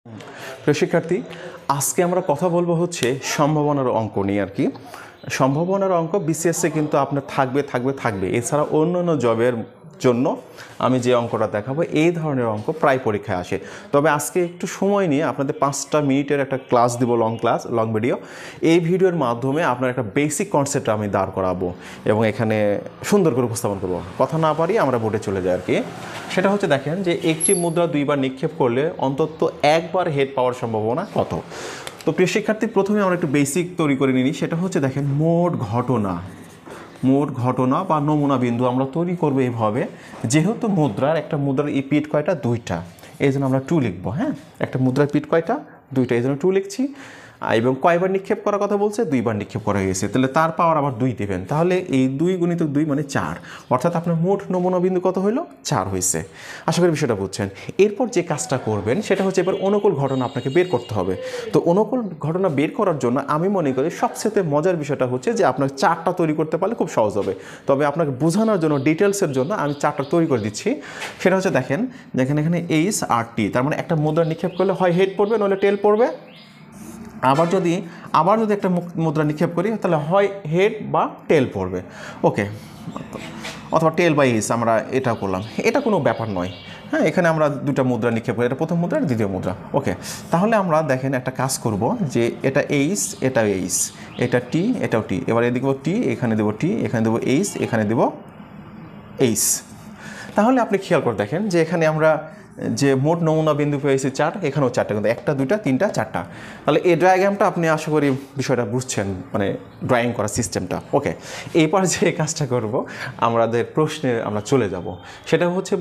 প্রিয় শিক্ষার্থী, আজকে আমরা কথা বলবো হচ্ছে সম্ভাবনার অঙ্ক নিয়ে আর কি। সম্ভাবনার অঙ্ক বিসিএসে কিন্তু আপনার থাকবে। এছাড়া অন্যান্য জবের জন্য আমি যে অঙ্কটা দেখাবো এই ধরনের অঙ্ক প্রায় পরীক্ষায় আসে। তবে আজকে একটু সময় নিয়ে আপনাদের 5টা মিনিটের একটা ক্লাস দিব, লং ভিডিও। এই ভিডিওর মাধ্যমে আপনার একটা বেসিক কনসেপ্ট আমি দাঁড় করাবো এবং এখানে সুন্দর করে উপস্থাপন করবো। কথা না পারি আমরা বোর্ডে চলে যাই আর কি। সেটা হচ্ছে দেখেন যে একটি মুদ্রা 2বার নিক্ষেপ করলে অন্তত 1বার হেড পাওয়ার সম্ভাবনা কত। তো প্রিয় শিক্ষার্থী, প্রথমে আমরা একটু বেসিক তৈরি করে নিই। সেটা হচ্ছে দেখেন মোট ঘটনা বা নমুনা বিন্দু আমরা তৈরি করবো এইভাবে। যেহেতু একটা মুদ্রার এই পিঠ কয়টা? 2টা, এই জন্য আমরা 2 লিখবো। হ্যাঁ, একটা মুদ্রার পিঠ কয়টা? 2টা, এই জন্য 2 লিখছি। এবং কয়বার নিক্ষেপ করার কথা বলছে? 2বার নিক্ষেপ করা হয়েছে, তাহলে তার পাওয়ার আবার 2 দেবেন। তাহলে এই 2 × 2 মানে 4, অর্থাৎ আপনার মোট নমুনা বিন্দু কত হইল? 4 হয়েছে। আশা করি বিষয়টা বুঝছেন। এরপর যে কাজটা করবেন সেটা হচ্ছে এবার অনুকূল ঘটনা আপনাকে বের করতে হবে। তো অনুকূল ঘটনা বের করার জন্য আমি মনে করি সবচেয়ে মজার বিষয়টা হচ্ছে যে আপনার 4টা তৈরি করতে পারলে খুব সহজ হবে। তবে আপনাকে বোঝানোর জন্য, ডিটেলসের জন্য আমি 4টা তৈরি করে দিচ্ছি। সেটা হচ্ছে দেখেন এখানে এইচ আর টি, তার মানে একটা মুদ্রা নিক্ষেপ করলে হয় হেড পড়বে নইলে টেল পড়বে। আবার যদি একটা মুদ্রা নিক্ষেপ করি তাহলে হয় হেড বা টেল পড়বে। ওকে, অথবা টেল বা এইচ আমরা এটা করলাম, এটা কোনো ব্যাপার নয়। হ্যাঁ, এখানে আমরা 2টা মুদ্রা নিক্ষেপ করি, এটা প্রথম মুদ্রা আর দ্বিতীয় মুদ্রা। ওকে, তাহলে আমরা দেখেন একটা কাজ করব যে এটা এইচ, এটা এইচ, এটা টি, এটাও টি। এবার এদিকে দেবো টি, এখানে দেবো টি, এখানে দেবো এইচ, এখানে দেবো এইচ। তাহলে আপনি খেয়াল করে দেখেন যে এখানে আমরা যে মোট নমুনা বিন্দু পেয়েছি 4, এখানেও 4টা, কিন্তু 1টা 2টা 3টা 4টা। তাহলে এই ডায়াগ্রামটা আপনি আশা করি বিষয়টা বুঝছেন, মানে ড্রয়িং করার সিস্টেমটা। ওকে, এরপর যে কাজটা করব আমাদের প্রশ্নে আমরা চলে যাব। সেটা হচ্ছে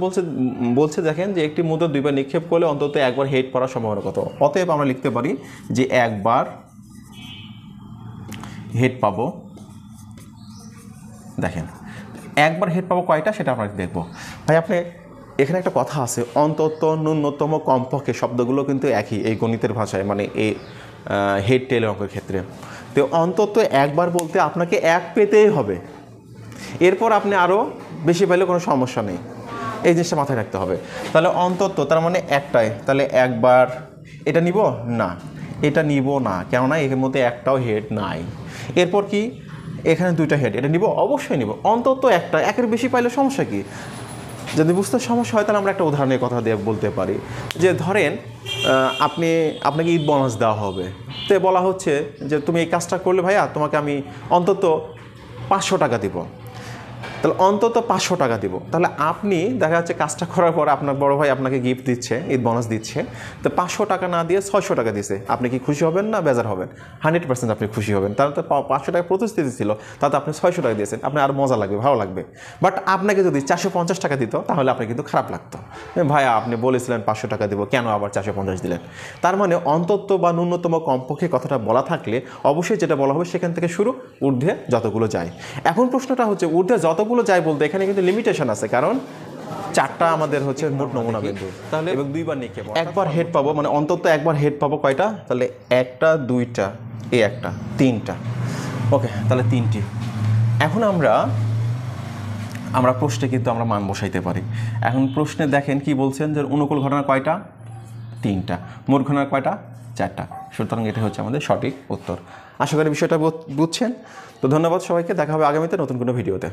বলছে দেখেন যে একটি মুদ্রা 2বার নিক্ষেপ করলে অন্তত 1বার হেড পড়ার সম্ভাবনা কত। অতএব আমরা লিখতে পারি যে 1বার হেড পাবো। দেখেন 1বার হেড পাবো কয়টা সেটা আমরা দেখব। ভাই আপনি এখানে একটা কথা আছে, অন্তত, ন্যূনতম, কমপক্ষে শব্দগুলো কিন্তু একই এই গণিতের ভাষায়, মানে এই হেড টেল অঙ্কের ক্ষেত্রে। তো অন্তত 1বার বলতে আপনাকে 1 পেতেই হবে। এরপর আপনি আরও বেশি পেলে কোনো সমস্যা নেই, এই জিনিসটা মাথায় রাখতে হবে। তাহলে অন্তত তার মানে একটাই, তাহলে 1বার এটা নিব না, এটা নিব না, কেননা এর মধ্যে একটাও হেড নাই। এরপর কি? এখানে 2টা হেড, এটা নিব, অবশ্যই নিব। অন্তত একটা, 1-এর বেশি পাইলে সমস্যা কি? যদি বুঝতে সমস্যা হয় তাহলে আমরা একটা উদাহরণের কথা দিয়ে বলতে পারি যে ধরেন আপনাকে ঈদ বোনাস দেওয়া হবে। তো বলা হচ্ছে যে তুমি এই কাজটা করলে ভাইয়া তোমাকে আমি অন্তত 500 টাকা দিব। তাহলে অন্তত 500 টাকা দিব। তাহলে আপনি দেখা যাচ্ছে কাজটা করার পর আপনার বড় ভাই আপনাকে গিফট দিচ্ছে, ঈদ বোনাস দিচ্ছে। তো 500 টাকা না দিয়ে 600 টাকা দিয়েছে, আপনি কি খুশি হবেন না বেজার হবেন? 100% আপনি খুশি হবেন। তাহলে তো 500 টাকা প্রতিশ্রুতি ছিল, তাতে আপনি 600 টাকা দিয়েছেন, আপনার আরও মজা লাগবে, ভালো লাগবে। বাট আপনাকে যদি 450 টাকা দিত তাহলে আপনার কিন্তু খারাপ লাগতো। ভাইয়া আপনি বলেছিলেন 500 টাকা দিব, কেন আবার 450 দিলেন? তার মানে অন্তত বা ন্যূনতম কমপক্ষে কথাটা বলা থাকলে অবশ্যই যেটা বলা হবে সেখান থেকে শুরু, ঊর্ধ্বে যতগুলো যায়। এখন প্রশ্নটা হচ্ছে ঊর্ধ্বে যতগুলো যায় বলতে এখানে কিন্তু লিমিটেশন আছে, কারণ 4টা আমাদের হচ্ছে মোট নমুনা বিন্দু। তাহলে এবং 2বার নিক্ষেপ, 1বার হেড পাবো, মানে অন্তত 1বার হেড পাবো কয়টা? তাহলে 1টা 2টা, এই একটা 3টা। ওকে, তাহলে 3টি। এখন আমরা প্রশ্নে কিন্তু আমরা মান বসাইতে পারি। এখন প্রশ্নে দেখেন কি বলছেন যে অনুকূল ঘটনা কয়টা? 3টা। মোট ঘটনা কয়টা? 4টা। সুতরাং এটা হচ্ছে আমাদের সঠিক উত্তর। আশা করি বিষয়টা বুঝছেন। তো ধন্যবাদ সবাইকে, দেখা হবে আগামীতে নতুন কোনো ভিডিওতে।